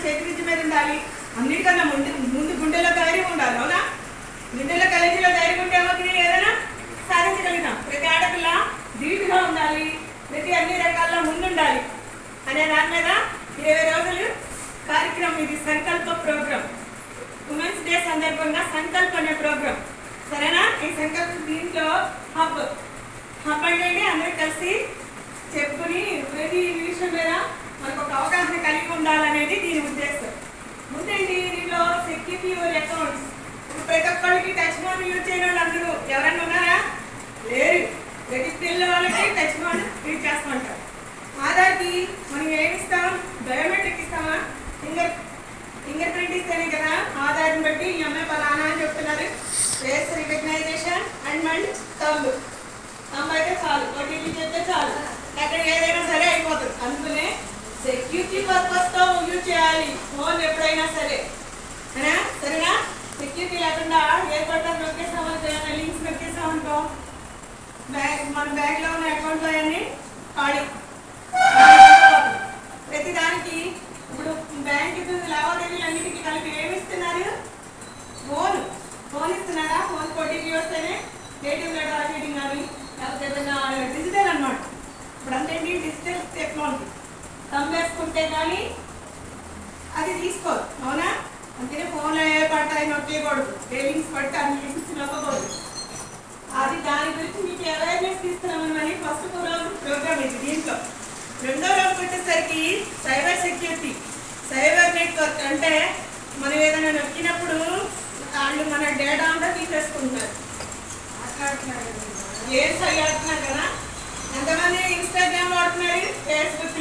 చేతి మీద ఉండాలి. అన్నిటికన్నా ముందు గుండెలో ధైర్యం ఉండాలి. అవునా? గుండెలో కలేజీలో ధైర్యం ఉంటే ఏమవుతుంది? ఏదైనా సాధించగలుగుతాం. ప్రతి ఆడపిల్ల ధీటుగా ఉండాలి, ప్రతి అన్ని రకాల్లో ముందుండాలి అనే దాని మీద 20 రోజులు కార్యక్రమం. ఇది సంకల్ప ప్రోగ్రాం. ఉమెన్స్ డే సందర్భంగా సంకల్ప అనే ప్రోగ్రాం. సరేనా? ఈ సంకల్ప దీంట్లో హబ్ అంటే అందరూ కలిసి చెప్పుకుని ప్రతి విషయం మీద మనకు ఒక అవగాహన కలిగి ఉండాలనేది దీని ఉద్దేశం. ముందేంటి, దీంట్లో సెక్యూరిటీ యువర్ అకౌంట్స్. ప్రతి ఒక్కరికి టచ్ ఫోన్ యూజ్ చేయని వాళ్ళు అందరూ ఎవరైనా ఉన్నారా? లేరు. ప్రతి పిల్లల వాళ్ళకి టచ్ ఫోన్ యూజ్ చేస్తూ ఆధార్కి మనం ఏమి ఇస్తాం? బయోమెట్రిక్ ఇస్తామా? ఫింగర్ ప్రింట్ ఇస్తేనే కదా ఆధార్ని బట్టి ఈ అమ్మాయి పలానా అని చెప్తున్నారు. ఫేస్ రికగ్నైజేషన్ అండ్ థంబ్ అయితే చాలు, ఓటీపీ చెప్తే చాలు, అక్కడ ఏదైనా సరే అయిపోతుంది. అందుకనే సెక్యూరిటీ పర్పస్తో యూజ్ చేయాలి ఫోన్ ఎప్పుడైనా సరే. సరేనా? సెక్యూరిటీ లేకుండా ఏర్పడతాం నొక్కేసామనుకో, ఏమైనా లింక్స్ నొక్కేసామనుకో మన బ్యాంక్లో ఉన్న అకౌంట్లో అన్నీ ఖాళీ. ప్రతి దానికి ఇప్పుడు బ్యాంకు లావాదేవీలు అన్నిటికీ కలిపి ఏమి ఇస్తున్నారు? ఫోన్ ఇస్తున్నారా? ఫోన్ ఓటీపీ వస్తేనే ఏటీఎంలో డ్రా చేయడం కానీ లేకపోతే ఏదైనా డిజిటల్ అన్నమాట. ఇప్పుడు అంతేంటి డిజిటల్ టెక్నాలజీ. థంబ్ వేసుకుంటే కానీ అది తీసుకోదు. అవునా? అందుకనే ఫోన్లో ఏ పడతాయి నొక్కేయకూడదు, ఏ లింక్స్ పడితే అన్ని లింక్స్ నొక్కకూడదు. అది దాని గురించి మీకు అవేర్నెస్ ఇస్తున్నామని ఫస్ట్ ప్రోగ్రామ్ ఇది. దీంట్లో రెండో రోజు వచ్చేసరికి సైబర్ సెక్యూరిటీ, సైబర్ నెట్వర్క్. అంటే మనం ఏదైనా నొక్కినప్పుడు వాళ్ళు మన డేటా అంతా తీసేసుకుంటారు. ఏం సరి ఆడుతున్నారు కదా. ఎంతమంది ఇన్స్టాగ్రామ్ వాడుతున్నారు, ఫేస్బుక్